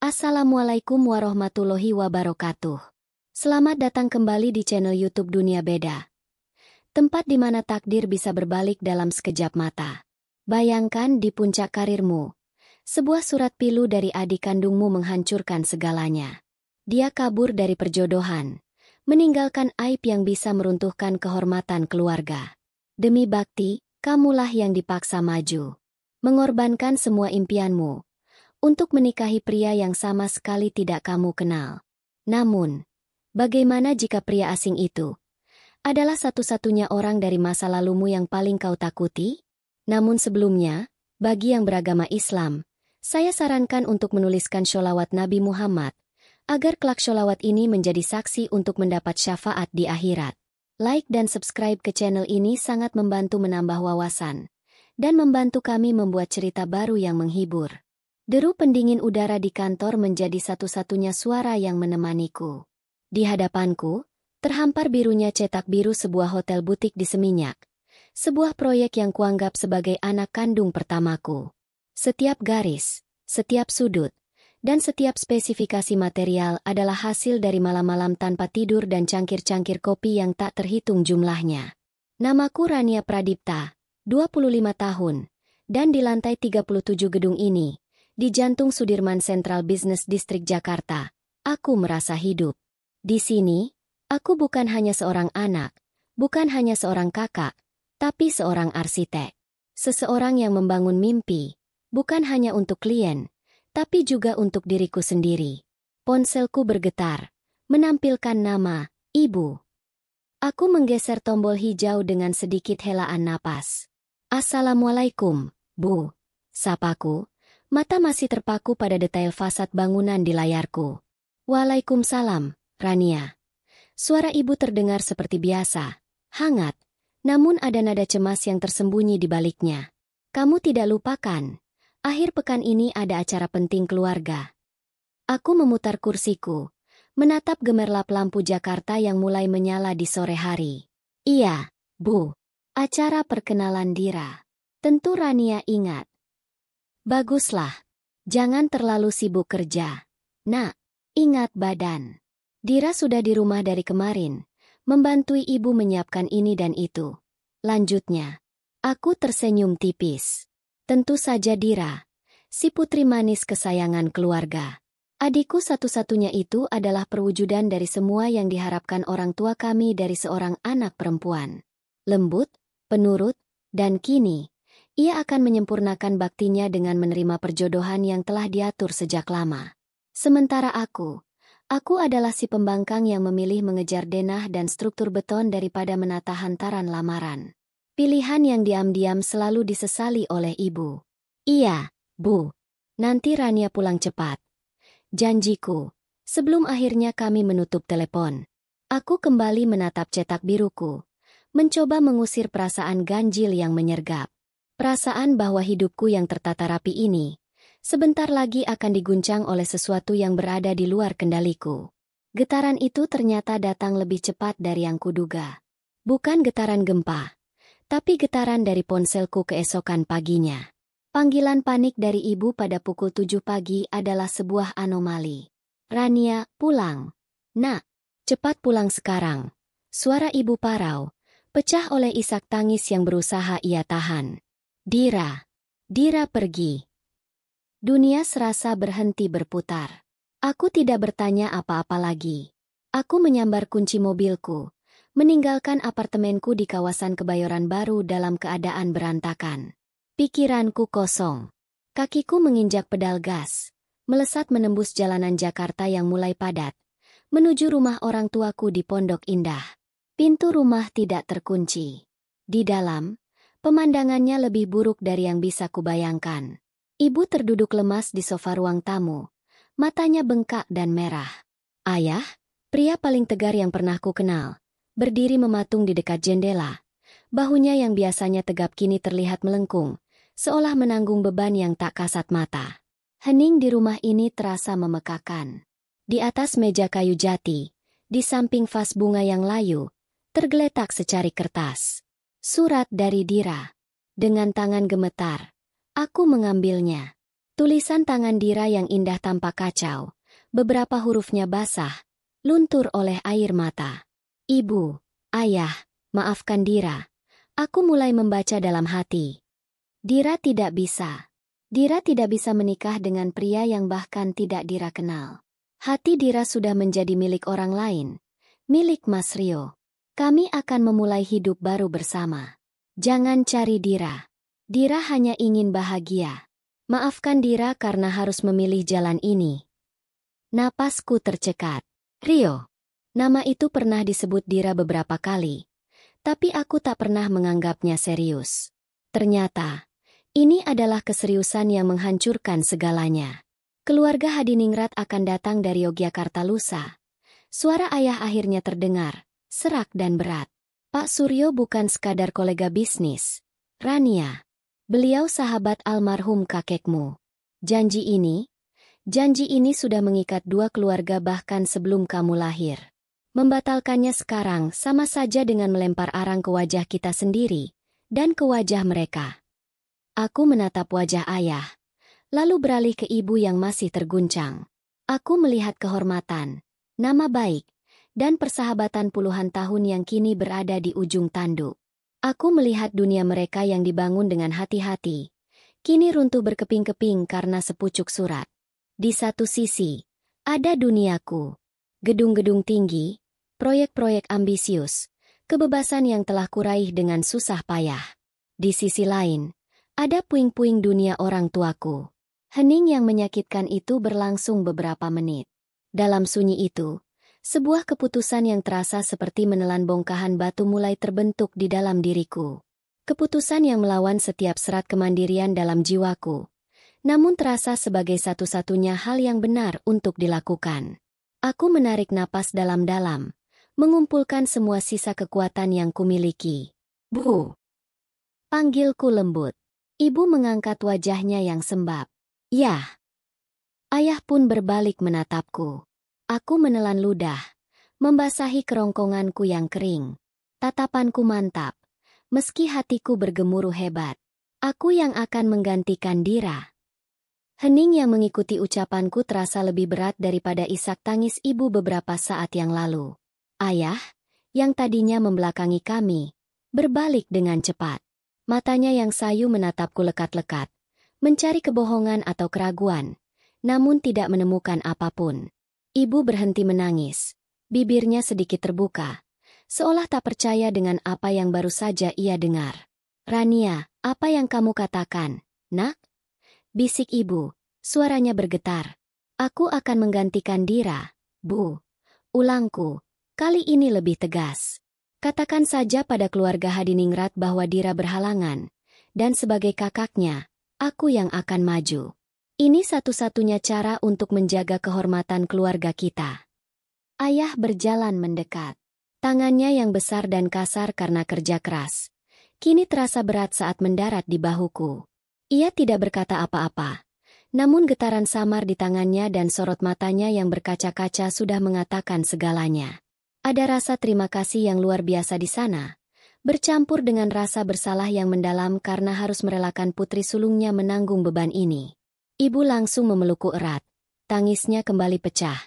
Assalamualaikum warahmatullahi wabarakatuh. Selamat datang kembali di channel YouTube Dunia Beda. Tempat di mana takdir bisa berbalik dalam sekejap mata. Bayangkan di puncak karirmu. Sebuah surat pilu dari adik kandungmu menghancurkan segalanya. Dia kabur dari perjodohan, meninggalkan aib yang bisa meruntuhkan kehormatan keluarga. Demi bakti, kamulah yang dipaksa maju. Mengorbankan semua impianmu untuk menikahi pria yang sama sekali tidak kamu kenal. Namun, bagaimana jika pria asing itu adalah satu-satunya orang dari masa lalumu yang paling kau takuti? Namun sebelumnya, bagi yang beragama Islam, saya sarankan untuk menuliskan sholawat Nabi Muhammad, agar kelak sholawat ini menjadi saksi untuk mendapat syafaat di akhirat. Like dan subscribe ke channel ini sangat membantu menambah wawasan, dan membantu kami membuat cerita baru yang menghibur. Deru pendingin udara di kantor menjadi satu-satunya suara yang menemaniku. Di hadapanku, terhampar birunya cetak biru sebuah hotel butik di Seminyak. Sebuah proyek yang kuanggap sebagai anak kandung pertamaku. Setiap garis, setiap sudut, dan setiap spesifikasi material adalah hasil dari malam-malam tanpa tidur dan cangkir-cangkir kopi yang tak terhitung jumlahnya. Namaku Rania Pradipta, 25 tahun, dan di lantai 37 gedung ini, di jantung Sudirman Central Business District Jakarta, aku merasa hidup. Di sini, aku bukan hanya seorang anak, bukan hanya seorang kakak, tapi seorang arsitek. Seseorang yang membangun mimpi, bukan hanya untuk klien, tapi juga untuk diriku sendiri. Ponselku bergetar, menampilkan nama, Ibu. Aku menggeser tombol hijau dengan sedikit helaan napas. Assalamualaikum, Bu. Sapaku. Mata masih terpaku pada detail fasad bangunan di layarku. Waalaikumsalam, Rania. Suara ibu terdengar seperti biasa, hangat, namun ada nada cemas yang tersembunyi di baliknya. Kamu tidak lupakan, akhir pekan ini ada acara penting keluarga. Aku memutar kursiku, menatap gemerlap lampu Jakarta yang mulai menyala di sore hari. Iya, Bu. Acara perkenalan Dira. Tentu Rania ingat. Baguslah. Jangan terlalu sibuk kerja. Nak, ingat badan. Dira sudah di rumah dari kemarin, membantui ibu menyiapkan ini dan itu. Lanjutnya, aku tersenyum tipis. Tentu saja Dira, si putri manis kesayangan keluarga. Adikku satu-satunya itu adalah perwujudan dari semua yang diharapkan orang tua kami dari seorang anak perempuan. Lembut, penurut, dan kini, ia akan menyempurnakan baktinya dengan menerima perjodohan yang telah diatur sejak lama. Sementara aku adalah si pembangkang yang memilih mengejar denah dan struktur beton daripada menata hantaran lamaran. Pilihan yang diam-diam selalu disesali oleh ibu. Iya, Bu. Nanti Rania pulang cepat. Janjiku. Sebelum akhirnya kami menutup telepon, aku kembali menatap cetak biruku, mencoba mengusir perasaan ganjil yang menyergap. Perasaan bahwa hidupku yang tertata rapi ini, sebentar lagi akan diguncang oleh sesuatu yang berada di luar kendaliku. Getaran itu ternyata datang lebih cepat dari yang kuduga. Bukan getaran gempa, tapi getaran dari ponselku keesokan paginya. Panggilan panik dari ibu pada pukul 7 pagi adalah sebuah anomali. Rania, pulang. Nak, cepat pulang sekarang. Suara ibu parau, pecah oleh isak tangis yang berusaha ia tahan. Dira pergi. Dunia serasa berhenti berputar. Aku tidak bertanya apa-apa lagi. Aku menyambar kunci mobilku, meninggalkan apartemenku di kawasan Kebayoran Baru dalam keadaan berantakan. Pikiranku kosong. Kakiku menginjak pedal gas, melesat menembus jalanan Jakarta yang mulai padat, menuju rumah orang tuaku di Pondok Indah. Pintu rumah tidak terkunci. Di dalam, pemandangannya lebih buruk dari yang bisa kubayangkan. Ibu terduduk lemas di sofa ruang tamu, matanya bengkak dan merah. Ayah, pria paling tegar yang pernah ku kenal, berdiri mematung di dekat jendela. Bahunya yang biasanya tegap kini terlihat melengkung, seolah menanggung beban yang tak kasat mata. Hening di rumah ini terasa memekakan. Di atas meja kayu jati, di samping vas bunga yang layu, tergeletak secari kertas. Surat dari Dira. Dengan tangan gemetar, aku mengambilnya. Tulisan tangan Dira yang indah tampak kacau. Beberapa hurufnya basah, luntur oleh air mata. Ibu, ayah, maafkan Dira. Aku mulai membaca dalam hati. Dira tidak bisa. Dira tidak bisa menikah dengan pria yang bahkan tidak Dira kenal. Hati Dira sudah menjadi milik orang lain. Milik Mas Rio. Kami akan memulai hidup baru bersama. Jangan cari Dira. Dira hanya ingin bahagia. Maafkan Dira karena harus memilih jalan ini. Napasku tercekat. Rio. Nama itu pernah disebut Dira beberapa kali. Tapi aku tak pernah menganggapnya serius. Ternyata, ini adalah keseriusan yang menghancurkan segalanya. Keluarga Hadiningrat akan datang dari Yogyakarta lusa. Suara ayah akhirnya terdengar, serak dan berat. Pak Suryo bukan sekadar kolega bisnis. Rania. Beliau sahabat almarhum kakekmu. Janji ini sudah mengikat dua keluarga bahkan sebelum kamu lahir. Membatalkannya sekarang sama saja dengan melempar arang ke wajah kita sendiri dan ke wajah mereka. Aku menatap wajah ayah, lalu beralih ke ibu yang masih terguncang. Aku melihat kehormatan, nama baik, dan persahabatan puluhan tahun yang kini berada di ujung tanduk. Aku melihat dunia mereka yang dibangun dengan hati-hati, kini runtuh berkeping-keping karena sepucuk surat. Di satu sisi, ada duniaku. Gedung-gedung tinggi, proyek-proyek ambisius, kebebasan yang telah kuraih dengan susah payah. Di sisi lain, ada puing-puing dunia orang tuaku. Hening yang menyakitkan itu berlangsung beberapa menit. Dalam sunyi itu, sebuah keputusan yang terasa seperti menelan bongkahan batu mulai terbentuk di dalam diriku. Keputusan yang melawan setiap serat kemandirian dalam jiwaku, namun terasa sebagai satu-satunya hal yang benar untuk dilakukan. Aku menarik napas dalam-dalam, mengumpulkan semua sisa kekuatan yang kumiliki. Bu! Panggilku lembut. Ibu mengangkat wajahnya yang sembab. Yah. Ayah pun berbalik menatapku. Aku menelan ludah, membasahi kerongkonganku yang kering. Tatapanku mantap, meski hatiku bergemuruh hebat. Aku yang akan menggantikan Dira. Hening yang mengikuti ucapanku terasa lebih berat daripada isak tangis ibu beberapa saat yang lalu. Ayah, yang tadinya membelakangi kami, berbalik dengan cepat. Matanya yang sayu menatapku lekat-lekat, mencari kebohongan atau keraguan, namun tidak menemukan apapun. Ibu berhenti menangis, bibirnya sedikit terbuka, seolah tak percaya dengan apa yang baru saja ia dengar. Rania, apa yang kamu katakan, nak? Bisik ibu, suaranya bergetar. Aku akan menggantikan Dira, Bu. Ulangku, kali ini lebih tegas. Katakan saja pada keluarga Hadiningrat bahwa Dira berhalangan, dan sebagai kakaknya, aku yang akan maju. Ini satu-satunya cara untuk menjaga kehormatan keluarga kita. Ayah berjalan mendekat. Tangannya yang besar dan kasar karena kerja keras, kini terasa berat saat mendarat di bahuku. Ia tidak berkata apa-apa, namun getaran samar di tangannya dan sorot matanya yang berkaca-kaca sudah mengatakan segalanya. Ada rasa terima kasih yang luar biasa di sana, bercampur dengan rasa bersalah yang mendalam karena harus merelakan putri sulungnya menanggung beban ini. Ibu langsung memelukku erat, tangisnya kembali pecah.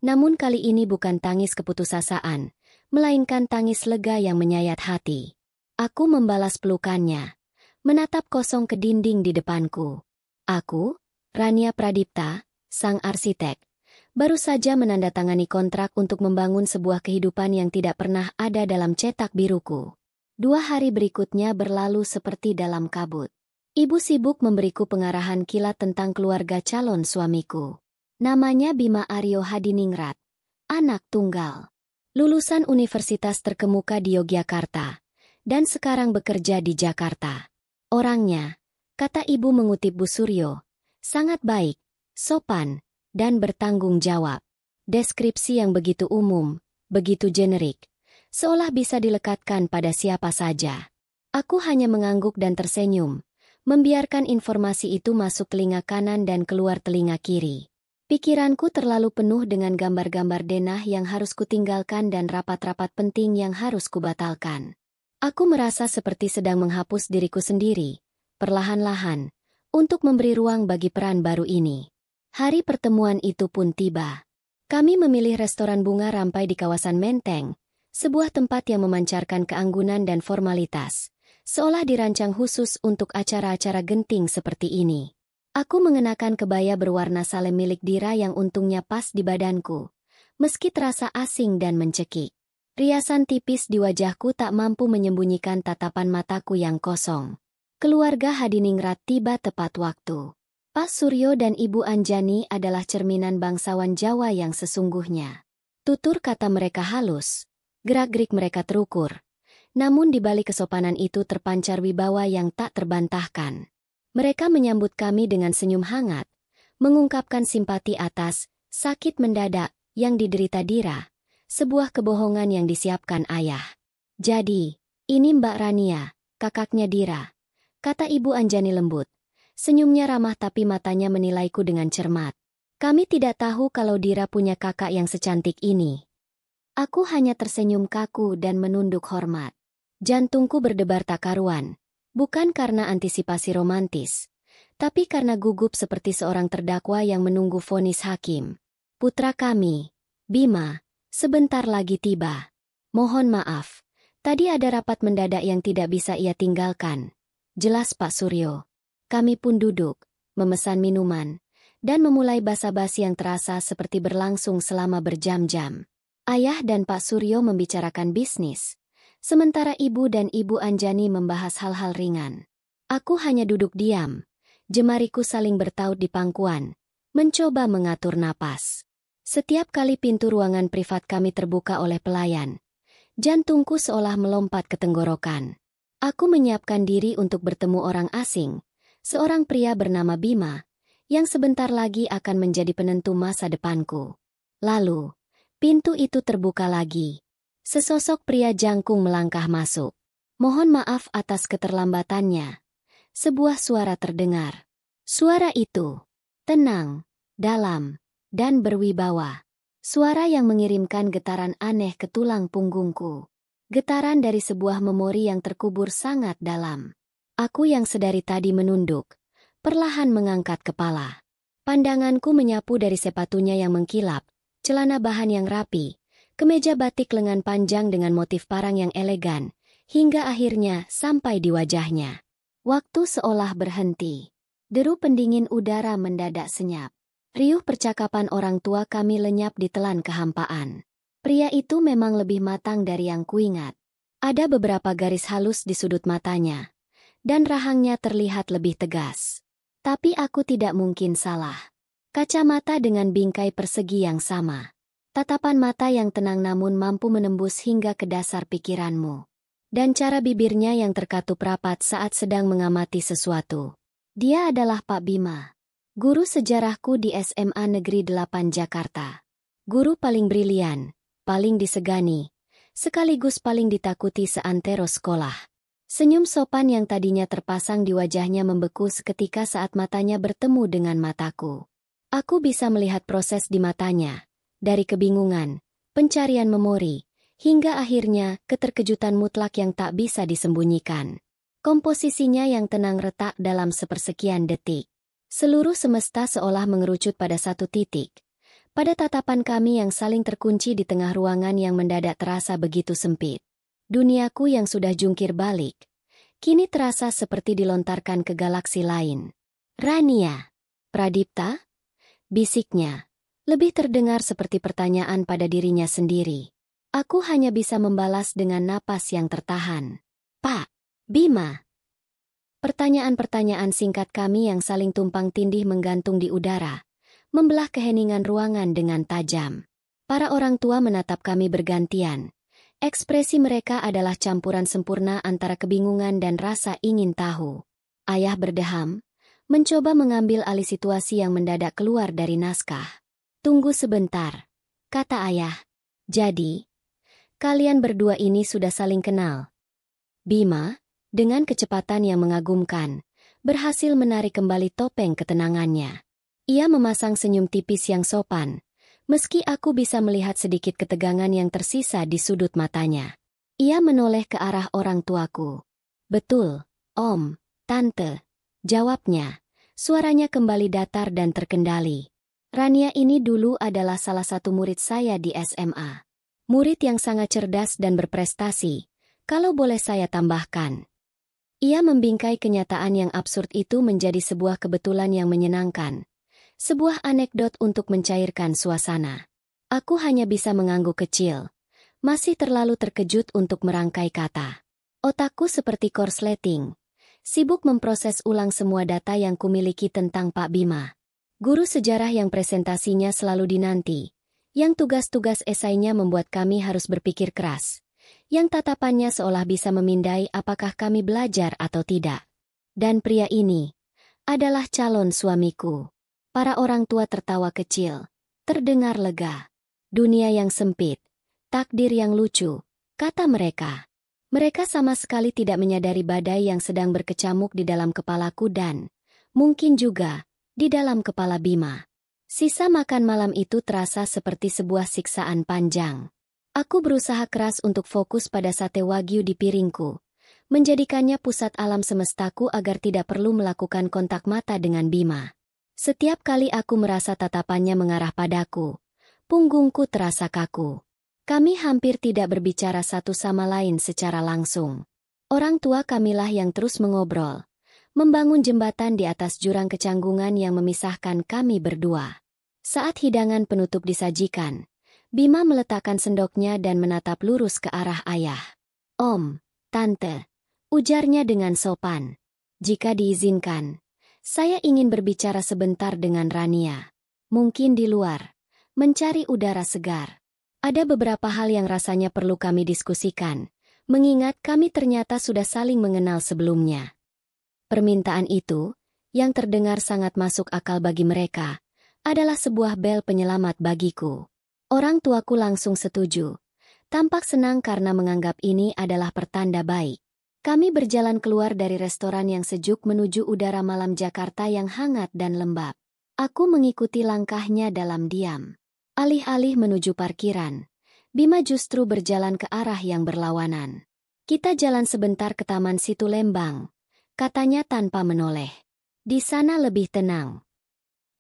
Namun kali ini bukan tangis keputusasaan, melainkan tangis lega yang menyayat hati. Aku membalas pelukannya, menatap kosong ke dinding di depanku. Aku, Rania Pradipta, sang arsitek, baru saja menandatangani kontrak untuk membangun sebuah kehidupan yang tidak pernah ada dalam cetak biruku. 2 hari berikutnya berlalu seperti dalam kabut. Ibu sibuk memberiku pengarahan kilat tentang keluarga calon suamiku. Namanya Bima Aryo Hadiningrat, anak tunggal. Lulusan universitas terkemuka di Yogyakarta, dan sekarang bekerja di Jakarta. Orangnya, kata ibu mengutip Bu Suryo, sangat baik, sopan, dan bertanggung jawab. Deskripsi yang begitu umum, begitu generik, seolah bisa dilekatkan pada siapa saja. Aku hanya mengangguk dan tersenyum, membiarkan informasi itu masuk telinga kanan dan keluar telinga kiri. Pikiranku terlalu penuh dengan gambar-gambar denah yang harus kutinggalkan dan rapat-rapat penting yang harus kubatalkan. Aku merasa seperti sedang menghapus diriku sendiri, perlahan-lahan, untuk memberi ruang bagi peran baru ini. Hari pertemuan itu pun tiba. Kami memilih restoran bunga rampai di kawasan Menteng, sebuah tempat yang memancarkan keanggunan dan formalitas, seolah dirancang khusus untuk acara-acara genting seperti ini. Aku mengenakan kebaya berwarna salem milik Dira yang untungnya pas di badanku, meski terasa asing dan mencekik. Riasan tipis di wajahku tak mampu menyembunyikan tatapan mataku yang kosong. Keluarga Hadiningrat tiba tepat waktu. Pak Suryo dan Ibu Anjani adalah cerminan bangsawan Jawa yang sesungguhnya. Tutur kata mereka halus, gerak-gerik mereka terukur. Namun di balik kesopanan itu terpancar wibawa yang tak terbantahkan. Mereka menyambut kami dengan senyum hangat, mengungkapkan simpati atas sakit mendadak yang diderita Dira, sebuah kebohongan yang disiapkan ayah. Jadi, ini Mbak Rania, kakaknya Dira, kata Ibu Anjani lembut. Senyumnya ramah tapi matanya menilaiku dengan cermat. Kami tidak tahu kalau Dira punya kakak yang secantik ini. Aku hanya tersenyum kaku dan menunduk hormat. Jantungku berdebar tak karuan. Bukan karena antisipasi romantis, tapi karena gugup seperti seorang terdakwa yang menunggu vonis hakim. Putra kami, Bima, sebentar lagi tiba. Mohon maaf, tadi ada rapat mendadak yang tidak bisa ia tinggalkan. Jelas Pak Suryo. Kami pun duduk, memesan minuman, dan memulai basa-basi yang terasa seperti berlangsung selama berjam-jam. Ayah dan Pak Suryo membicarakan bisnis. Sementara Ibu dan Ibu Anjani membahas hal-hal ringan. Aku hanya duduk diam, jemariku saling bertaut di pangkuan, mencoba mengatur napas. Setiap kali pintu ruangan privat kami terbuka oleh pelayan, jantungku seolah melompat ke tenggorokan. Aku menyiapkan diri untuk bertemu orang asing, seorang pria bernama Bima, yang sebentar lagi akan menjadi penentu masa depanku. Lalu, pintu itu terbuka lagi. Sesosok pria jangkung melangkah masuk. Mohon maaf atas keterlambatannya. Sebuah suara terdengar. Suara itu tenang, dalam, dan berwibawa. Suara yang mengirimkan getaran aneh ke tulang punggungku. Getaran dari sebuah memori yang terkubur sangat dalam. Aku yang sedari tadi menunduk, perlahan mengangkat kepala. Pandanganku menyapu dari sepatunya yang mengkilap, celana bahan yang rapi, kemeja batik lengan panjang dengan motif parang yang elegan, hingga akhirnya sampai di wajahnya. Waktu seolah berhenti. Deru pendingin udara mendadak senyap. Riuh percakapan orang tua kami lenyap ditelan kehampaan. Pria itu memang lebih matang dari yang kuingat. Ada beberapa garis halus di sudut matanya, dan rahangnya terlihat lebih tegas. Tapi aku tidak mungkin salah. Kacamata dengan bingkai persegi yang sama. Tatapan mata yang tenang namun mampu menembus hingga ke dasar pikiranmu. Dan cara bibirnya yang terkatup rapat saat sedang mengamati sesuatu. Dia adalah Pak Bima, guru sejarahku di SMA Negeri 8 Jakarta. Guru paling brilian, paling disegani, sekaligus paling ditakuti seantero sekolah. Senyum sopan yang tadinya terpasang di wajahnya membeku seketika saat matanya bertemu dengan mataku. Aku bisa melihat proses di matanya. Dari kebingungan, pencarian memori, hingga akhirnya keterkejutan mutlak yang tak bisa disembunyikan. Komposisinya yang tenang retak dalam sepersekian detik. Seluruh semesta seolah mengerucut pada satu titik. Pada tatapan kami yang saling terkunci di tengah ruangan yang mendadak terasa begitu sempit. Duniaku yang sudah jungkir balik, kini terasa seperti dilontarkan ke galaksi lain. Rania, Pradipta? Bisiknya. Lebih terdengar seperti pertanyaan pada dirinya sendiri. Aku hanya bisa membalas dengan napas yang tertahan. Pak, Bima. Pertanyaan-pertanyaan singkat kami yang saling tumpang tindih menggantung di udara, membelah keheningan ruangan dengan tajam. Para orang tua menatap kami bergantian. Ekspresi mereka adalah campuran sempurna antara kebingungan dan rasa ingin tahu. Ayah berdeham, mencoba mengambil alih situasi yang mendadak keluar dari naskah. Tunggu sebentar, kata ayah. Jadi, kalian berdua ini sudah saling kenal. Bima, dengan kecepatan yang mengagumkan, berhasil menarik kembali topeng ketenangannya. Ia memasang senyum tipis yang sopan, meski aku bisa melihat sedikit ketegangan yang tersisa di sudut matanya. Ia menoleh ke arah orang tuaku. Betul, Om, Tante, jawabnya, Suaranya kembali datar dan terkendali. Rania ini dulu adalah salah satu murid saya di SMA. Murid yang sangat cerdas dan berprestasi, kalau boleh saya tambahkan. Ia membingkai kenyataan yang absurd itu menjadi sebuah kebetulan yang menyenangkan. Sebuah anekdot untuk mencairkan suasana. Aku hanya bisa mengangguk kecil. Masih terlalu terkejut untuk merangkai kata. Otakku seperti korsleting. Sibuk memproses ulang semua data yang kumiliki tentang Pak Bima. Guru sejarah yang presentasinya selalu dinanti. Yang tugas-tugas esainya membuat kami harus berpikir keras. Yang tatapannya seolah bisa memindai apakah kami belajar atau tidak. Dan pria ini adalah calon suamiku. Para orang tua tertawa kecil. Terdengar lega. Dunia yang sempit. Takdir yang lucu, kata mereka. Mereka sama sekali tidak menyadari badai yang sedang berkecamuk di dalam kepalaku dan, mungkin juga, di dalam kepala Bima. Sisa makan malam itu terasa seperti sebuah siksaan panjang. Aku berusaha keras untuk fokus pada sate wagyu di piringku, menjadikannya pusat alam semestaku agar tidak perlu melakukan kontak mata dengan Bima. Setiap kali aku merasa tatapannya mengarah padaku, punggungku terasa kaku. Kami hampir tidak berbicara satu sama lain secara langsung. Orang tua kamilah yang terus mengobrol, membangun jembatan di atas jurang kecanggungan yang memisahkan kami berdua. Saat hidangan penutup disajikan, Bima meletakkan sendoknya dan menatap lurus ke arah ayah. Om, Tante, ujarnya dengan sopan. Jika diizinkan, saya ingin berbicara sebentar dengan Rania. Mungkin di luar, mencari udara segar. Ada beberapa hal yang rasanya perlu kami diskusikan, mengingat kami ternyata sudah saling mengenal sebelumnya. Permintaan itu, yang terdengar sangat masuk akal bagi mereka, adalah sebuah bel penyelamat bagiku. Orang tuaku langsung setuju. Tampak senang karena menganggap ini adalah pertanda baik. Kami berjalan keluar dari restoran yang sejuk menuju udara malam Jakarta yang hangat dan lembab. Aku mengikuti langkahnya dalam diam. Alih-alih menuju parkiran, Bima justru berjalan ke arah yang berlawanan. Kita jalan sebentar ke Taman Situ Lembang, katanya tanpa menoleh. Di sana lebih tenang.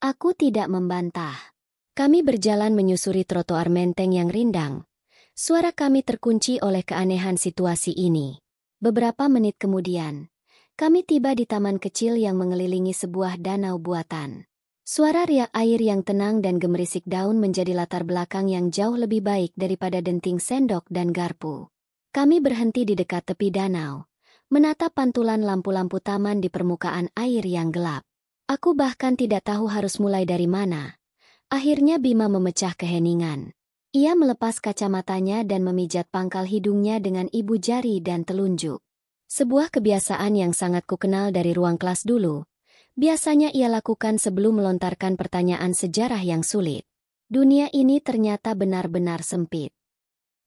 Aku tidak membantah. Kami berjalan menyusuri trotoar menteng yang rindang. Suara kami terkunci oleh keanehan situasi ini. Beberapa menit kemudian, kami tiba di taman kecil yang mengelilingi sebuah danau buatan. Suara riak air yang tenang dan gemerisik daun menjadi latar belakang yang jauh lebih baik daripada denting sendok dan garpu. Kami berhenti di dekat tepi danau, menatap pantulan lampu-lampu taman di permukaan air yang gelap. Aku bahkan tidak tahu harus mulai dari mana. Akhirnya Bima memecah keheningan. Ia melepas kacamatanya dan memijat pangkal hidungnya dengan ibu jari dan telunjuk. Sebuah kebiasaan yang sangat kukenal dari ruang kelas dulu. Biasanya ia lakukan sebelum melontarkan pertanyaan sejarah yang sulit. Dunia ini ternyata benar-benar sempit.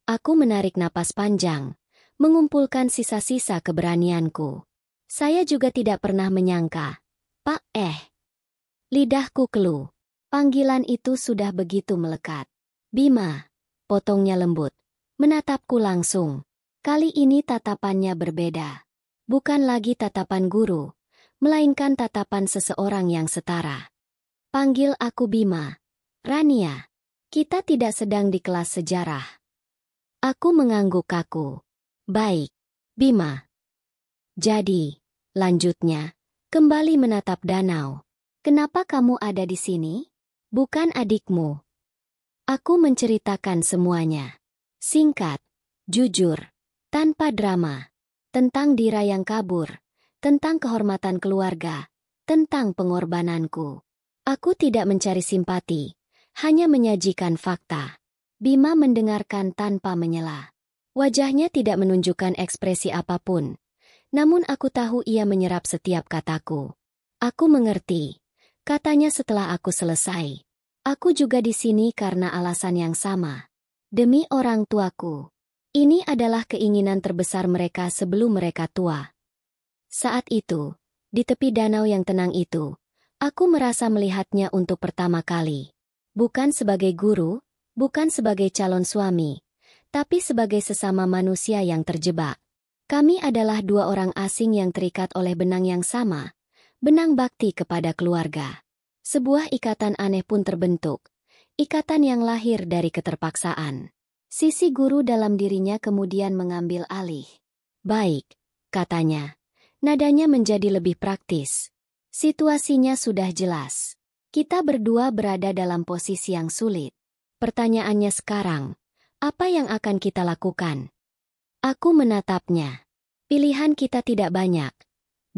Aku menarik napas panjang, mengumpulkan sisa-sisa keberanianku. Saya juga tidak pernah menyangka. Pak, lidahku keluh. Panggilan itu sudah begitu melekat. Bima, potongnya lembut, menatapku langsung. Kali ini tatapannya berbeda. Bukan lagi tatapan guru, melainkan tatapan seseorang yang setara. Panggil aku Bima. Rania, kita tidak sedang di kelas sejarah. Aku mengangguk kaku. Baik, Bima. Jadi, lanjutnya, kembali menatap danau. Kenapa kamu ada di sini? Bukan adikmu. Aku menceritakan semuanya. Singkat, jujur, tanpa drama. Tentang Dira yang kabur. Tentang kehormatan keluarga, tentang pengorbananku. Aku tidak mencari simpati, hanya menyajikan fakta. Bima mendengarkan tanpa menyela. Wajahnya tidak menunjukkan ekspresi apapun, namun aku tahu ia menyerap setiap kataku. Aku mengerti, katanya setelah aku selesai. Aku juga di sini karena alasan yang sama. Demi orang tuaku. Ini adalah keinginan terbesar mereka sebelum mereka tua. Saat itu, di tepi danau yang tenang itu, aku merasa melihatnya untuk pertama kali. Bukan sebagai guru, bukan sebagai calon suami, tapi sebagai sesama manusia yang terjebak. Kami adalah dua orang asing yang terikat oleh benang yang sama, benang bakti kepada keluarga. Sebuah ikatan aneh pun terbentuk. Ikatan yang lahir dari keterpaksaan. Sisi guru dalam dirinya kemudian mengambil alih. Baik, katanya. Nadanya menjadi lebih praktis. Situasinya sudah jelas. Kita berdua berada dalam posisi yang sulit. Pertanyaannya sekarang, apa yang akan kita lakukan? Aku menatapnya. Pilihan kita tidak banyak.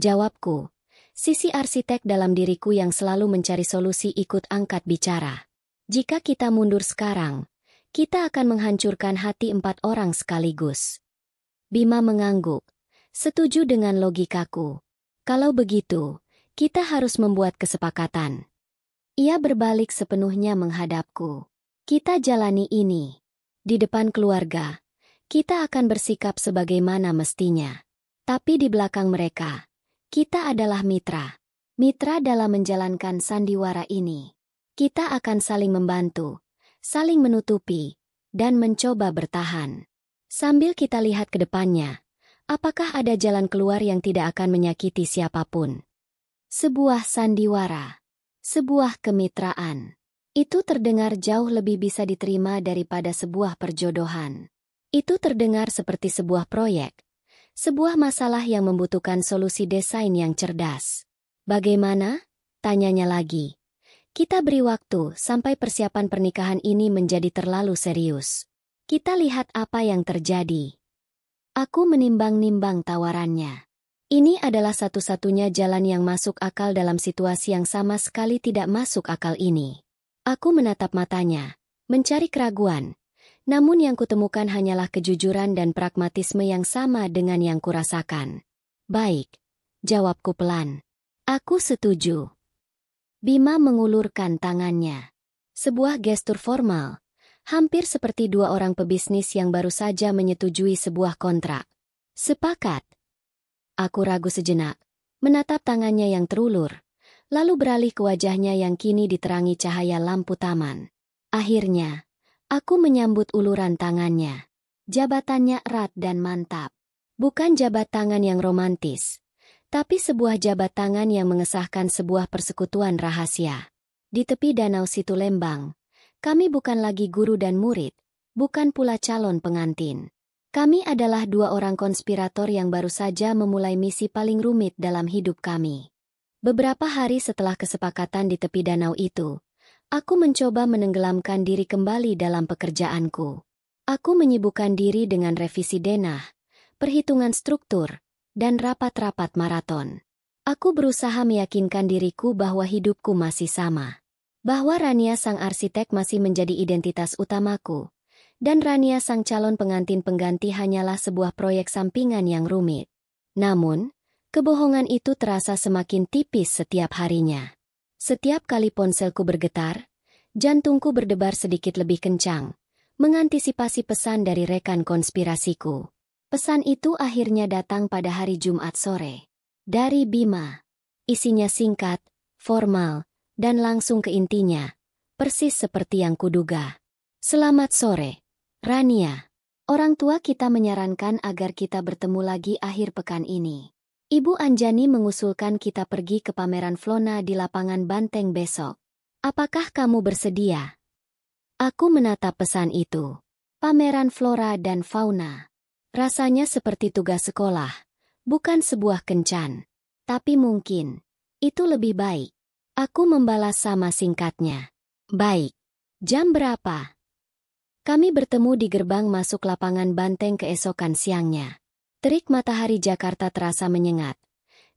Jawabku. Sisi arsitek dalam diriku yang selalu mencari solusi ikut angkat bicara. Jika kita mundur sekarang, kita akan menghancurkan hati 4 orang sekaligus. Bima mengangguk. Setuju dengan logikaku. Kalau begitu, kita harus membuat kesepakatan. Ia berbalik sepenuhnya menghadapku. Kita jalani ini. Di depan keluarga, kita akan bersikap sebagaimana mestinya. Tapi di belakang mereka, kita adalah mitra. Mitra dalam menjalankan sandiwara ini. Kita akan saling membantu, saling menutupi, dan mencoba bertahan. Sambil kita lihat ke depannya, apakah ada jalan keluar yang tidak akan menyakiti siapapun? Sebuah sandiwara, sebuah kemitraan. Itu terdengar jauh lebih bisa diterima daripada sebuah perjodohan. Itu terdengar seperti sebuah proyek. Sebuah masalah yang membutuhkan solusi desain yang cerdas. Bagaimana? Tanyanya lagi. Kita beri waktu sampai persiapan pernikahan ini menjadi terlalu serius. Kita lihat apa yang terjadi. Aku menimbang-nimbang tawarannya. Ini adalah satu-satunya jalan yang masuk akal dalam situasi yang sama sekali tidak masuk akal ini. Aku menatap matanya, mencari keraguan. Namun yang kutemukan hanyalah kejujuran dan pragmatisme yang sama dengan yang kurasakan. Baik, jawabku pelan. Aku setuju. Bima mengulurkan tangannya. Sebuah gestur formal, hampir seperti 2 orang pebisnis yang baru saja menyetujui sebuah kontrak. Sepakat. Aku ragu sejenak, menatap tangannya yang terulur, lalu beralih ke wajahnya yang kini diterangi cahaya lampu taman. Akhirnya, aku menyambut uluran tangannya. Jabatannya erat dan mantap. Bukan jabat tangan yang romantis, tapi sebuah jabat tangan yang mengesahkan sebuah persekutuan rahasia. Di tepi danau Situ Lembang, kami bukan lagi guru dan murid, bukan pula calon pengantin. Kami adalah 2 orang konspirator yang baru saja memulai misi paling rumit dalam hidup kami. Beberapa hari setelah kesepakatan di tepi danau itu, aku mencoba menenggelamkan diri kembali dalam pekerjaanku. Aku menyibukkan diri dengan revisi denah, perhitungan struktur, dan rapat-rapat maraton. Aku berusaha meyakinkan diriku bahwa hidupku masih sama. Bahwa Rania sang arsitek masih menjadi identitas utamaku. Dan Rania sang calon pengantin pengganti hanyalah sebuah proyek sampingan yang rumit. Namun, kebohongan itu terasa semakin tipis setiap harinya. Setiap kali ponselku bergetar, jantungku berdebar sedikit lebih kencang, mengantisipasi pesan dari rekan konspirasiku. Pesan itu akhirnya datang pada hari Jumat sore. Dari Bima. Isinya singkat, formal, dan langsung ke intinya, persis seperti yang kuduga. Selamat sore, Rania. Orang tua kita menyarankan agar kita bertemu lagi akhir pekan ini. Ibu Anjani mengusulkan kita pergi ke pameran Flona di lapangan Banteng besok. Apakah kamu bersedia? Aku menatap pesan itu. Pameran flora dan fauna. Rasanya seperti tugas sekolah, bukan sebuah kencan. Tapi mungkin, itu lebih baik. Aku membalas sama singkatnya. Baik. Jam berapa? Kami bertemu di gerbang masuk lapangan Banteng keesokan siangnya. Terik matahari Jakarta terasa menyengat,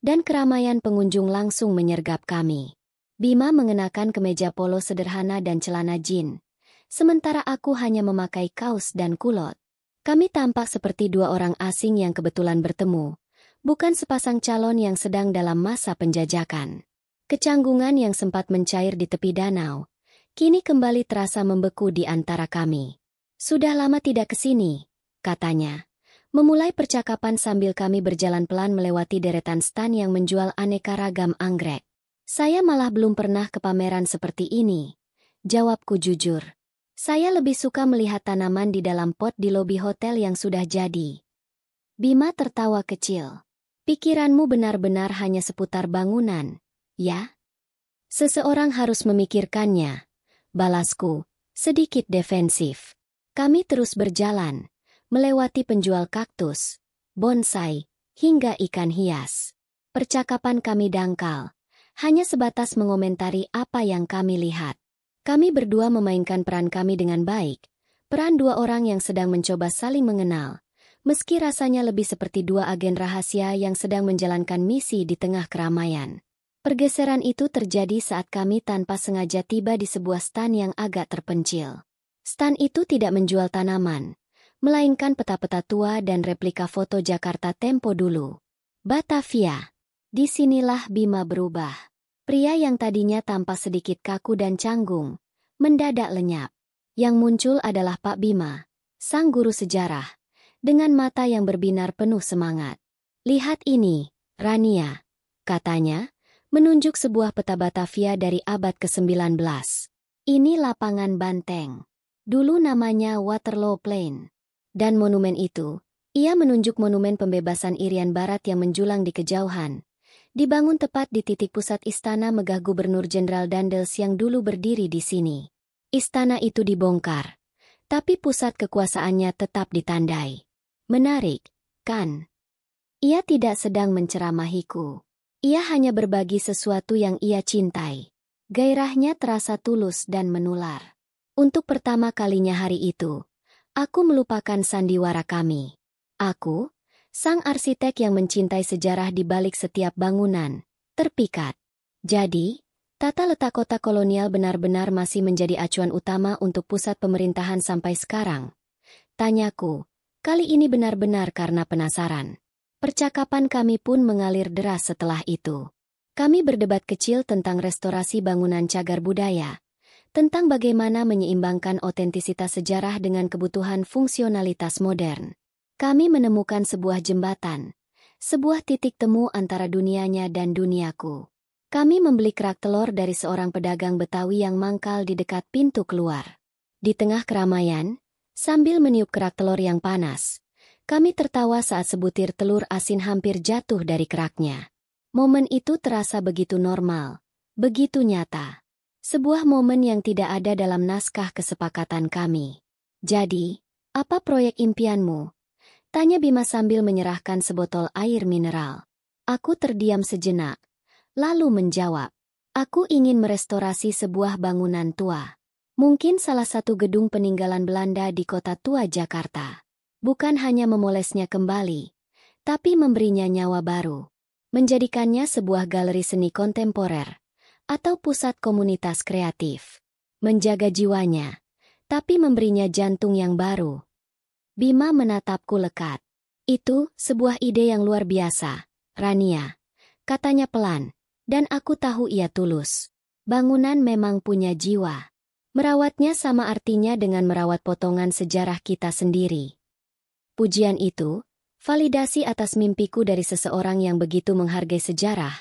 dan keramaian pengunjung langsung menyergap kami. Bima mengenakan kemeja polo sederhana dan celana jin, sementara aku hanya memakai kaos dan kulot. Kami tampak seperti 2 orang asing yang kebetulan bertemu, bukan sepasang calon yang sedang dalam masa penjajakan. Kecanggungan yang sempat mencair di tepi danau, kini kembali terasa membeku di antara kami. Sudah lama tidak kesini, katanya. Memulai percakapan sambil kami berjalan pelan melewati deretan stan yang menjual aneka ragam anggrek. Saya malah belum pernah ke pameran seperti ini. Jawabku jujur. Saya lebih suka melihat tanaman di dalam pot di lobi hotel yang sudah jadi. Bima tertawa kecil. Pikiranmu benar-benar hanya seputar bangunan, ya? Seseorang harus memikirkannya. Balasku, sedikit defensif. Kami terus berjalan, melewati penjual kaktus, bonsai, hingga ikan hias. Percakapan kami dangkal, hanya sebatas mengomentari apa yang kami lihat. Kami berdua memainkan peran kami dengan baik, peran dua orang yang sedang mencoba saling mengenal, meski rasanya lebih seperti dua agen rahasia yang sedang menjalankan misi di tengah keramaian. Pergeseran itu terjadi saat kami tanpa sengaja tiba di sebuah stan yang agak terpencil. Stan itu tidak menjual tanaman, melainkan peta-peta tua dan replika foto Jakarta tempo dulu. Batavia. Disinilah Bima berubah. Pria yang tadinya tampak sedikit kaku dan canggung, mendadak lenyap. Yang muncul adalah Pak Bima, sang guru sejarah, dengan mata yang berbinar penuh semangat. "Lihat ini, Rania," katanya, menunjuk sebuah peta Batavia dari abad ke-19. "Ini lapangan banteng. Dulu namanya Waterloo Plain. Dan monumen itu," ia menunjuk monumen pembebasan Irian Barat yang menjulang di kejauhan, dibangun tepat di titik pusat istana megah Gubernur Jenderal Daendels yang dulu berdiri di sini. Istana itu dibongkar, tapi pusat kekuasaannya tetap ditandai. Menarik, kan? Ia tidak sedang menceramahiku. Ia hanya berbagi sesuatu yang ia cintai. Gairahnya terasa tulus dan menular. Untuk pertama kalinya hari itu, aku melupakan sandiwara kami. Aku, sang arsitek yang mencintai sejarah di balik setiap bangunan, terpikat. Jadi, tata letak kota kolonial benar-benar masih menjadi acuan utama untuk pusat pemerintahan sampai sekarang. Tanyaku, kali ini benar-benar karena penasaran. Percakapan kami pun mengalir deras setelah itu. Kami berdebat kecil tentang restorasi bangunan cagar budaya, tentang bagaimana menyeimbangkan otentisitas sejarah dengan kebutuhan fungsionalitas modern. Kami menemukan sebuah jembatan, sebuah titik temu antara dunianya dan duniaku. Kami membeli kerak telur dari seorang pedagang Betawi yang mangkal di dekat pintu keluar. Di tengah keramaian, sambil meniup kerak telur yang panas, kami tertawa saat sebutir telur asin hampir jatuh dari keraknya. Momen itu terasa begitu normal, begitu nyata. Sebuah momen yang tidak ada dalam naskah kesepakatan kami. "Jadi, apa proyek impianmu?" tanya Bima sambil menyerahkan sebotol air mineral. Aku terdiam sejenak, lalu menjawab, "Aku ingin merestorasi sebuah bangunan tua. Mungkin salah satu gedung peninggalan Belanda di kota tua Jakarta. Bukan hanya memolesnya kembali, tapi memberinya nyawa baru. Menjadikannya sebuah galeri seni kontemporer, atau pusat komunitas kreatif. Menjaga jiwanya, tapi memberinya jantung yang baru." Bima menatapku lekat. "Itu sebuah ide yang luar biasa, Rania," katanya pelan, dan aku tahu ia tulus. Bangunan memang punya jiwa. Merawatnya sama artinya dengan merawat potongan sejarah kita sendiri. Pujian itu, validasi atas mimpiku dari seseorang yang begitu menghargai sejarah,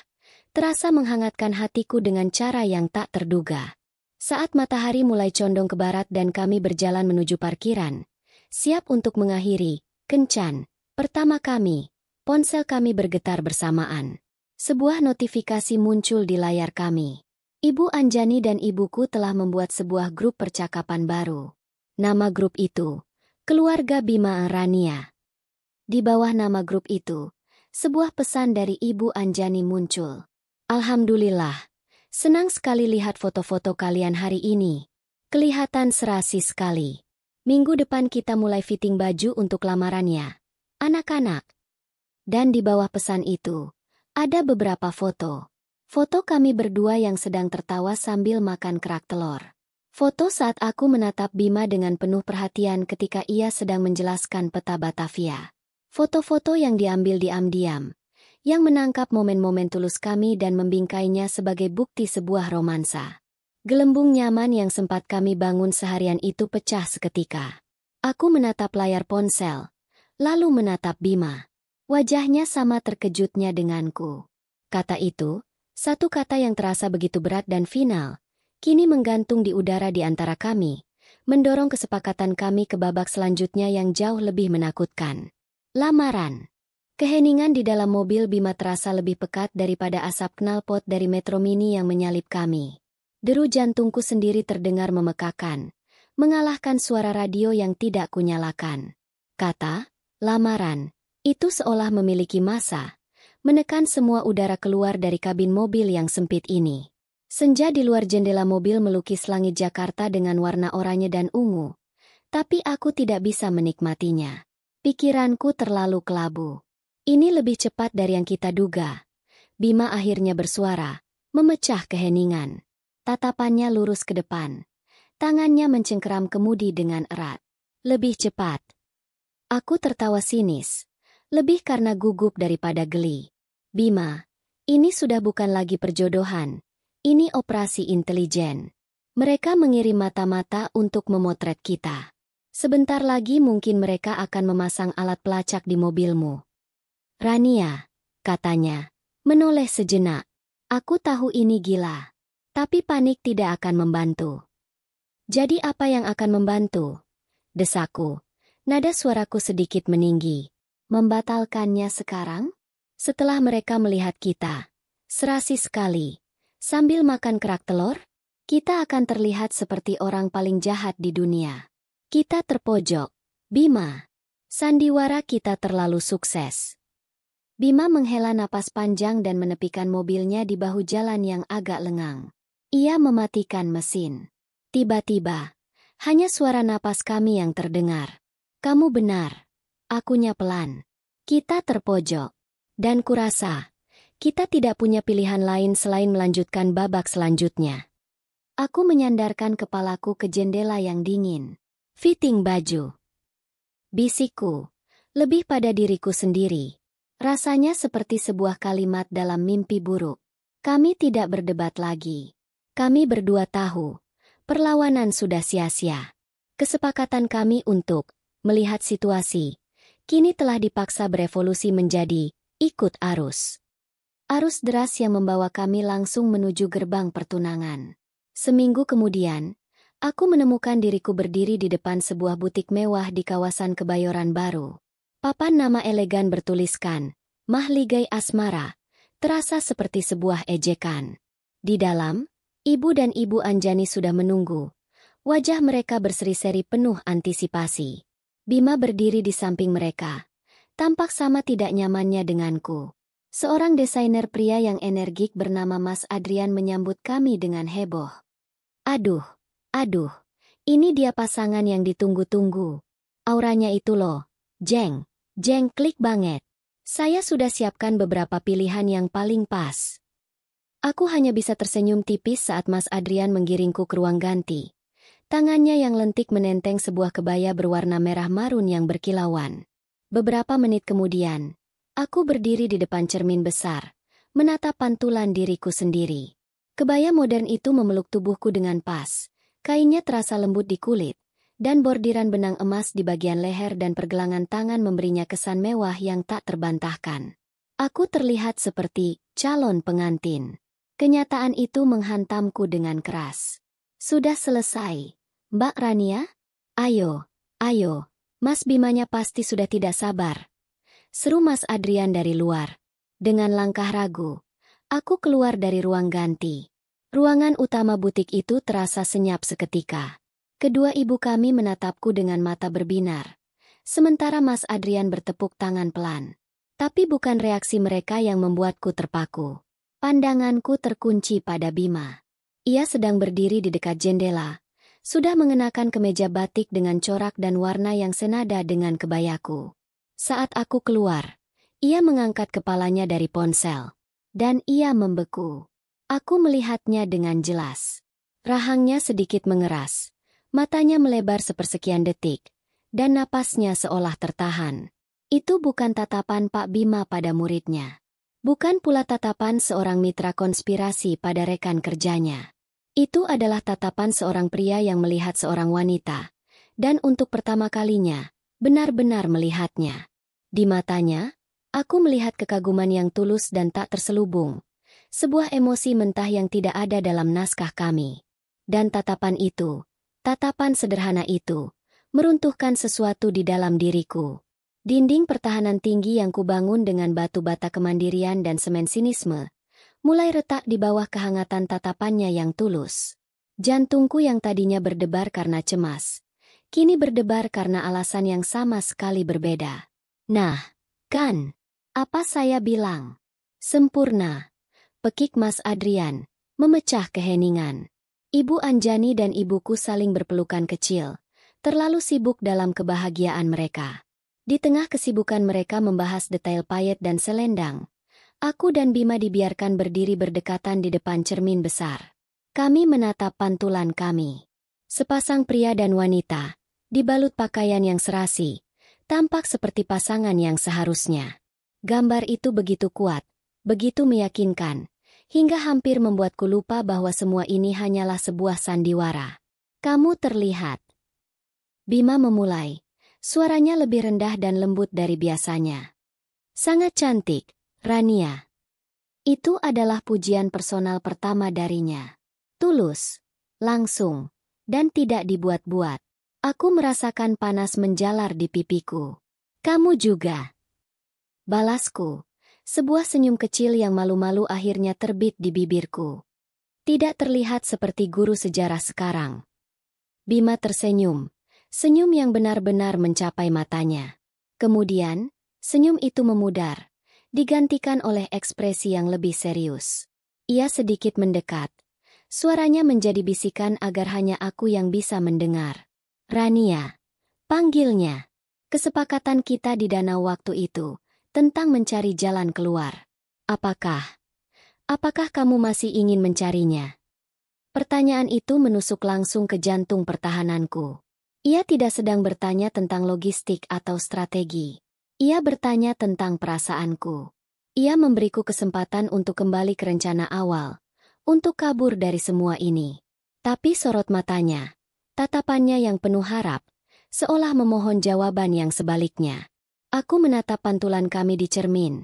terasa menghangatkan hatiku dengan cara yang tak terduga. Saat matahari mulai condong ke barat dan kami berjalan menuju parkiran, siap untuk mengakhiri kencan pertama kami, ponsel kami bergetar bersamaan. Sebuah notifikasi muncul di layar kami. Ibu Anjani dan ibuku telah membuat sebuah grup percakapan baru. Nama grup itu, Keluarga Bima Rania. Di bawah nama grup itu, sebuah pesan dari Ibu Anjani muncul. "Alhamdulillah, senang sekali lihat foto-foto kalian hari ini. Kelihatan serasi sekali. Minggu depan kita mulai fitting baju untuk lamarannya, anak-anak." Dan di bawah pesan itu, ada beberapa foto. Foto kami berdua yang sedang tertawa sambil makan kerak telur. Foto saat aku menatap Bima dengan penuh perhatian ketika ia sedang menjelaskan peta Batavia. Foto-foto yang diambil diam-diam, yang menangkap momen-momen tulus kami dan membingkainya sebagai bukti sebuah romansa. Gelembung nyaman yang sempat kami bangun seharian itu pecah seketika. Aku menatap layar ponsel, lalu menatap Bima. Wajahnya sama terkejutnya denganku. Kata itu, satu kata yang terasa begitu berat dan final, kini menggantung di udara di antara kami, mendorong kesepakatan kami ke babak selanjutnya yang jauh lebih menakutkan. Lamaran. Keheningan di dalam mobil Bima terasa lebih pekat daripada asap knalpot dari Metro Mini yang menyalip kami. Deru jantungku sendiri terdengar memekakan, mengalahkan suara radio yang tidak kunyalakan. Kata, lamaran, itu seolah memiliki massa, menekan semua udara keluar dari kabin mobil yang sempit ini. Senja di luar jendela mobil melukis langit Jakarta dengan warna oranye dan ungu, tapi aku tidak bisa menikmatinya. Pikiranku terlalu kelabu. Ini lebih cepat dari yang kita duga. Bima akhirnya bersuara, memecah keheningan. Tatapannya lurus ke depan. Tangannya mencengkeram kemudi dengan erat. Lebih cepat. Aku tertawa sinis. Lebih karena gugup daripada geli. Bima, ini sudah bukan lagi perjodohan. Ini operasi intelijen. Mereka mengirim mata-mata untuk memotret kita. Sebentar lagi mungkin mereka akan memasang alat pelacak di mobilmu. Rania, katanya, menoleh sejenak. Aku tahu ini gila. Tapi panik tidak akan membantu. Jadi apa yang akan membantu? Desaku. Nada suaraku sedikit meninggi. Membatalkannya sekarang? Setelah mereka melihat kita. Serasi sekali. Sambil makan kerak telur, kita akan terlihat seperti orang paling jahat di dunia. Kita terpojok. Bima. Sandiwara kita terlalu sukses. Bima menghela napas panjang dan menepikan mobilnya di bahu jalan yang agak lengang. Ia mematikan mesin. Tiba-tiba, hanya suara napas kami yang terdengar. Kamu benar. Akunya pelan. Kita terpojok. Dan kurasa, kita tidak punya pilihan lain selain melanjutkan babak selanjutnya. Aku menyandarkan kepalaku ke jendela yang dingin. Fitting baju. Bisikku, lebih pada diriku sendiri. Rasanya seperti sebuah kalimat dalam mimpi buruk. Kami tidak berdebat lagi. Kami berdua tahu, perlawanan sudah sia-sia. Kesepakatan kami untuk melihat situasi, kini telah dipaksa berevolusi menjadi ikut arus. Arus deras yang membawa kami langsung menuju gerbang pertunangan. Seminggu kemudian, aku menemukan diriku berdiri di depan sebuah butik mewah di kawasan Kebayoran Baru. Papan nama elegan bertuliskan, Mahligai Asmara, terasa seperti sebuah ejekan. Di dalam, Ibu dan Ibu Anjani sudah menunggu. Wajah mereka berseri-seri penuh antisipasi. Bima berdiri di samping mereka. Tampak sama tidak nyamannya denganku. Seorang desainer pria yang energik bernama Mas Adrian menyambut kami dengan heboh. Aduh, ini dia pasangan yang ditunggu-tunggu. Auranya itu loh. Jeng klik banget. Saya sudah siapkan beberapa pilihan yang paling pas. Aku hanya bisa tersenyum tipis saat Mas Adrian menggiringku ke ruang ganti. Tangannya yang lentik menenteng sebuah kebaya berwarna merah marun yang berkilauan. Beberapa menit kemudian, aku berdiri di depan cermin besar, menatap pantulan diriku sendiri. Kebaya modern itu memeluk tubuhku dengan pas. Kainnya terasa lembut di kulit. Dan bordiran benang emas di bagian leher dan pergelangan tangan memberinya kesan mewah yang tak terbantahkan. Aku terlihat seperti calon pengantin. Kenyataan itu menghantamku dengan keras. Sudah selesai, Mbak Rania? Ayo, Mas Bimanya pasti sudah tidak sabar. Seru Mas Adrian dari luar. Dengan langkah ragu, aku keluar dari ruang ganti. Ruangan utama butik itu terasa senyap seketika. Kedua ibu kami menatapku dengan mata berbinar. Sementara Mas Adrian bertepuk tangan pelan. Tapi bukan reaksi mereka yang membuatku terpaku. Pandanganku terkunci pada Bima. Ia sedang berdiri di dekat jendela. Sudah mengenakan kemeja batik dengan corak dan warna yang senada dengan kebayaku. Saat aku keluar, ia mengangkat kepalanya dari ponsel. Dan ia membeku. Aku melihatnya dengan jelas. Rahangnya sedikit mengeras. Matanya melebar sepersekian detik, dan napasnya seolah tertahan. Itu bukan tatapan Pak Bima pada muridnya. Bukan pula tatapan seorang mitra konspirasi pada rekan kerjanya. Itu adalah tatapan seorang pria yang melihat seorang wanita, dan untuk pertama kalinya, benar-benar melihatnya. Di matanya, aku melihat kekaguman yang tulus dan tak terselubung, sebuah emosi mentah yang tidak ada dalam naskah kami. Dan tatapan itu, tatapan sederhana itu, meruntuhkan sesuatu di dalam diriku. Dinding pertahanan tinggi yang kubangun dengan batu bata kemandirian dan semen sinisme, mulai retak di bawah kehangatan tatapannya yang tulus. Jantungku yang tadinya berdebar karena cemas, kini berdebar karena alasan yang sama sekali berbeda. Nah, kan? Apa saya bilang? Sempurna. Pekik Mas Adrian, memecah keheningan. Ibu Anjani dan ibuku saling berpelukan kecil, terlalu sibuk dalam kebahagiaan mereka. Di tengah kesibukan mereka membahas detail payet dan selendang, aku dan Bima dibiarkan berdiri berdekatan di depan cermin besar. Kami menatap pantulan kami. Sepasang pria dan wanita, dibalut pakaian yang serasi, tampak seperti pasangan yang seharusnya. Gambar itu begitu kuat, begitu meyakinkan, hingga hampir membuatku lupa bahwa semua ini hanyalah sebuah sandiwara. Kamu terlihat. Bima memulai. Suaranya lebih rendah dan lembut dari biasanya. Sangat cantik, Rania. Itu adalah pujian personal pertama darinya. Tulus, langsung, dan tidak dibuat-buat. Aku merasakan panas menjalar di pipiku. Kamu juga. Balasku, sebuah senyum kecil yang malu-malu akhirnya terbit di bibirku. Tidak terlihat seperti guru sejarah sekarang. Bima tersenyum. Senyum yang benar-benar mencapai matanya. Kemudian, senyum itu memudar, digantikan oleh ekspresi yang lebih serius. Ia sedikit mendekat. Suaranya menjadi bisikan agar hanya aku yang bisa mendengar. Rania, panggilnya. Kesepakatan kita di danau waktu itu, tentang mencari jalan keluar. Apakah kamu masih ingin mencarinya? Pertanyaan itu menusuk langsung ke jantung pertahananku. Ia tidak sedang bertanya tentang logistik atau strategi. Ia bertanya tentang perasaanku. Ia memberiku kesempatan untuk kembali ke rencana awal, untuk kabur dari semua ini. Tapi sorot matanya, tatapannya yang penuh harap, seolah memohon jawaban yang sebaliknya. Aku menatap pantulan kami di cermin,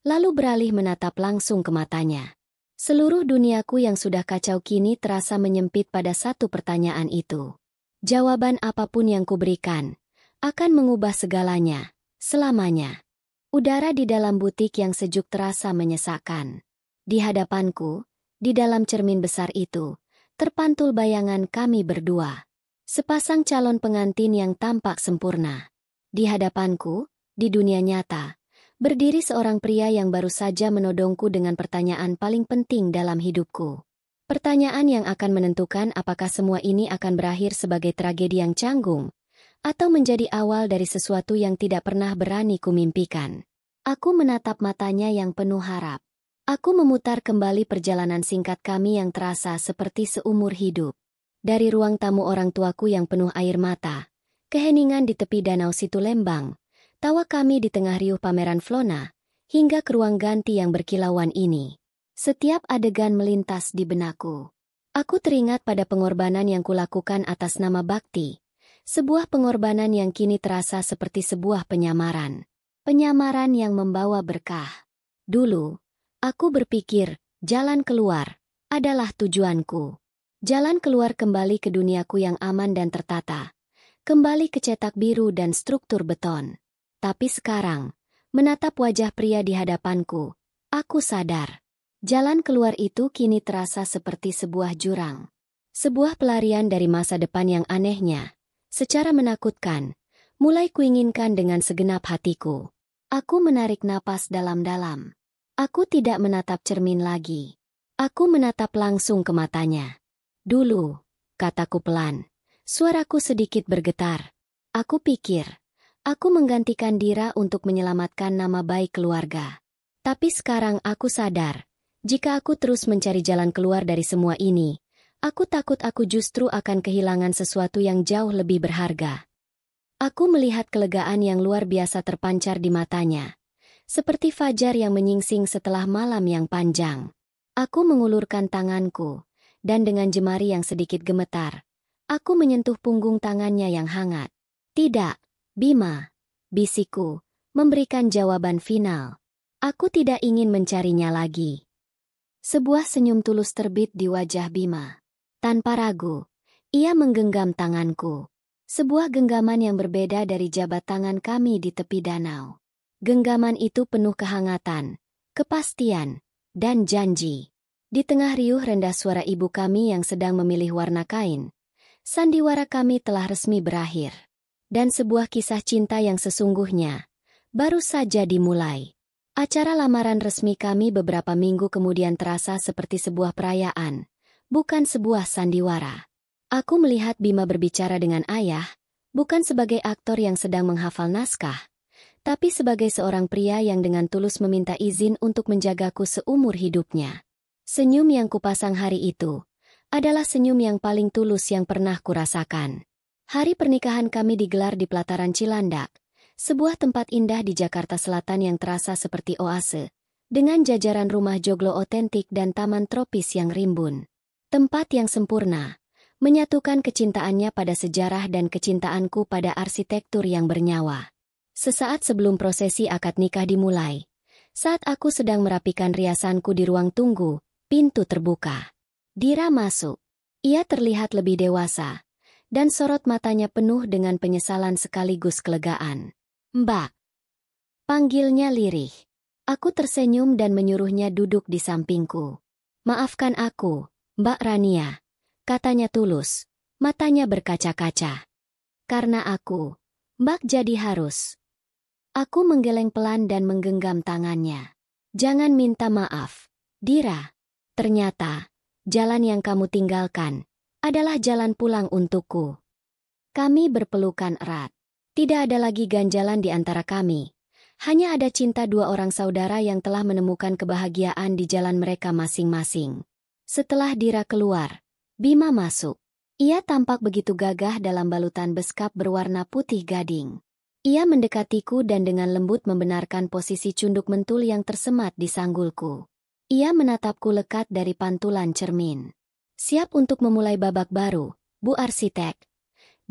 lalu beralih menatap langsung ke matanya. Seluruh duniaku yang sudah kacau kini terasa menyempit pada satu pertanyaan itu. Jawaban apapun yang kuberikan akan mengubah segalanya, selamanya. Udara di dalam butik yang sejuk terasa menyesakkan. Di hadapanku, di dalam cermin besar itu, terpantul bayangan kami berdua. Sepasang calon pengantin yang tampak sempurna. Di hadapanku, di dunia nyata, berdiri seorang pria yang baru saja menodongku dengan pertanyaan paling penting dalam hidupku. Pertanyaan yang akan menentukan apakah semua ini akan berakhir sebagai tragedi yang canggung, atau menjadi awal dari sesuatu yang tidak pernah berani kumimpikan. Aku menatap matanya yang penuh harap. Aku memutar kembali perjalanan singkat kami yang terasa seperti seumur hidup. Dari ruang tamu orang tuaku yang penuh air mata, keheningan di tepi danau Situlembang, tawa kami di tengah riuh pameran Flona, hingga ke ruang ganti yang berkilauan ini. Setiap adegan melintas di benakku. Aku teringat pada pengorbanan yang kulakukan atas nama bakti. Sebuah pengorbanan yang kini terasa seperti sebuah penyamaran. Penyamaran yang membawa berkah. Dulu, aku berpikir, jalan keluar adalah tujuanku. Jalan keluar kembali ke duniaku yang aman dan tertata. Kembali ke cetak biru dan struktur beton. Tapi sekarang, menatap wajah pria di hadapanku, aku sadar. Jalan keluar itu kini terasa seperti sebuah jurang. Sebuah pelarian dari masa depan yang anehnya, secara menakutkan, mulai kuinginkan dengan segenap hatiku. Aku menarik napas dalam-dalam. Aku tidak menatap cermin lagi. Aku menatap langsung ke matanya. Dulu, kataku pelan, suaraku sedikit bergetar. Aku pikir, aku menggantikan Dira untuk menyelamatkan nama baik keluarga. Tapi sekarang aku sadar, jika aku terus mencari jalan keluar dari semua ini, aku takut aku justru akan kehilangan sesuatu yang jauh lebih berharga. Aku melihat kelegaan yang luar biasa terpancar di matanya, seperti fajar yang menyingsing setelah malam yang panjang. Aku mengulurkan tanganku, dan dengan jemari yang sedikit gemetar, aku menyentuh punggung tangannya yang hangat. Tidak, Bima, bisikku, memberikan jawaban final. Aku tidak ingin mencarinya lagi. Sebuah senyum tulus terbit di wajah Bima. Tanpa ragu, ia menggenggam tanganku. Sebuah genggaman yang berbeda dari jabat tangan kami di tepi danau. Genggaman itu penuh kehangatan, kepastian, dan janji. Di tengah riuh rendah suara ibu kami yang sedang memilih warna kain, sandiwara kami telah resmi berakhir. Dan sebuah kisah cinta yang sesungguhnya baru saja dimulai. Acara lamaran resmi kami beberapa minggu kemudian terasa seperti sebuah perayaan, bukan sebuah sandiwara. Aku melihat Bima berbicara dengan ayah, bukan sebagai aktor yang sedang menghafal naskah, tapi sebagai seorang pria yang dengan tulus meminta izin untuk menjagaku seumur hidupnya. Senyum yang kupasang hari itu adalah senyum yang paling tulus yang pernah kurasakan. Hari pernikahan kami digelar di pelataran Cilandak, sebuah tempat indah di Jakarta Selatan yang terasa seperti oase, dengan jajaran rumah joglo otentik dan taman tropis yang rimbun. Tempat yang sempurna, menyatukan kecintaannya pada sejarah dan kecintaanku pada arsitektur yang bernyawa. Sesaat sebelum prosesi akad nikah dimulai, saat aku sedang merapikan riasanku di ruang tunggu, pintu terbuka. Dira masuk. Ia terlihat lebih dewasa, dan sorot matanya penuh dengan penyesalan sekaligus kelegaan. "Mbak," panggilnya lirih. Aku tersenyum dan menyuruhnya duduk di sampingku. "Maafkan aku, Mbak Rania," katanya tulus, matanya berkaca-kaca. "Karena aku, Mbak jadi harus." Aku menggeleng pelan dan menggenggam tangannya. "Jangan minta maaf, Dira. Ternyata, jalan yang kamu tinggalkan adalah jalan pulang untukku." Kami berpelukan erat. Tidak ada lagi ganjalan di antara kami. Hanya ada cinta dua orang saudara yang telah menemukan kebahagiaan di jalan mereka masing-masing. Setelah Dira keluar, Bima masuk. Ia tampak begitu gagah dalam balutan beskap berwarna putih gading. Ia mendekatiku dan dengan lembut membenarkan posisi cunduk mentul yang tersemat di sanggulku. Ia menatapku lekat dari pantulan cermin. "Siap untuk memulai babak baru, Bu Arsitek,"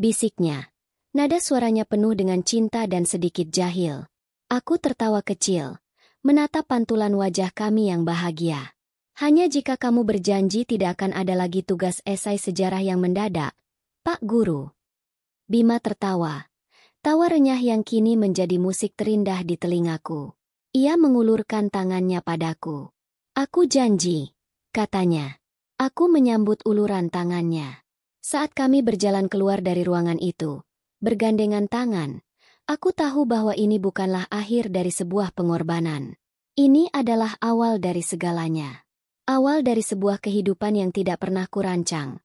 bisiknya. Nada suaranya penuh dengan cinta dan sedikit jahil. Aku tertawa kecil, menatap pantulan wajah kami yang bahagia. "Hanya jika kamu berjanji tidak akan ada lagi tugas esai sejarah yang mendadak, Pak Guru." Bima tertawa. Tawa renyah yang kini menjadi musik terindah di telingaku. Ia mengulurkan tangannya padaku. "Aku janji," katanya. Aku menyambut uluran tangannya. Saat kami berjalan keluar dari ruangan itu, bergandengan tangan, aku tahu bahwa ini bukanlah akhir dari sebuah pengorbanan. Ini adalah awal dari segalanya. Awal dari sebuah kehidupan yang tidak pernah kurancang,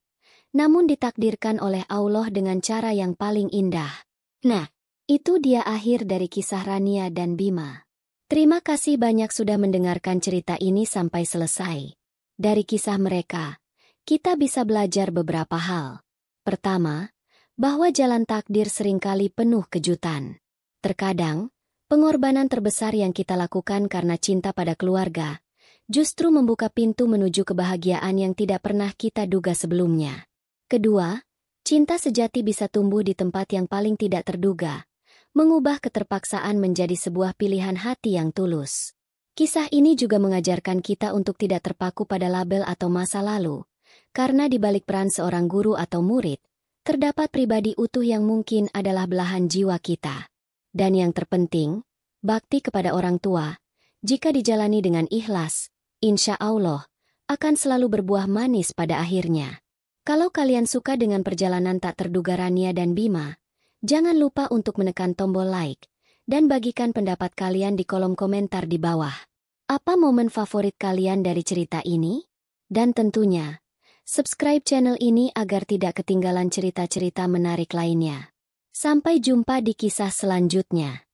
namun ditakdirkan oleh Allah dengan cara yang paling indah. Nah, itu dia akhir dari kisah Rania dan Bima. Terima kasih banyak sudah mendengarkan cerita ini sampai selesai. Dari kisah mereka, kita bisa belajar beberapa hal. Pertama, bahwa jalan takdir seringkali penuh kejutan. Terkadang, pengorbanan terbesar yang kita lakukan karena cinta pada keluarga justru membuka pintu menuju kebahagiaan yang tidak pernah kita duga sebelumnya. Kedua, cinta sejati bisa tumbuh di tempat yang paling tidak terduga, mengubah keterpaksaan menjadi sebuah pilihan hati yang tulus. Kisah ini juga mengajarkan kita untuk tidak terpaku pada label atau masa lalu, karena di balik peran seorang guru atau murid, terdapat pribadi utuh yang mungkin adalah belahan jiwa kita. Dan yang terpenting, bakti kepada orang tua, jika dijalani dengan ikhlas, insya Allah, akan selalu berbuah manis pada akhirnya. Kalau kalian suka dengan perjalanan tak terduga Rania dan Bima, jangan lupa untuk menekan tombol like, dan bagikan pendapat kalian di kolom komentar di bawah. Apa momen favorit kalian dari cerita ini? Dan tentunya, subscribe channel ini agar tidak ketinggalan cerita-cerita menarik lainnya. Sampai jumpa di kisah selanjutnya.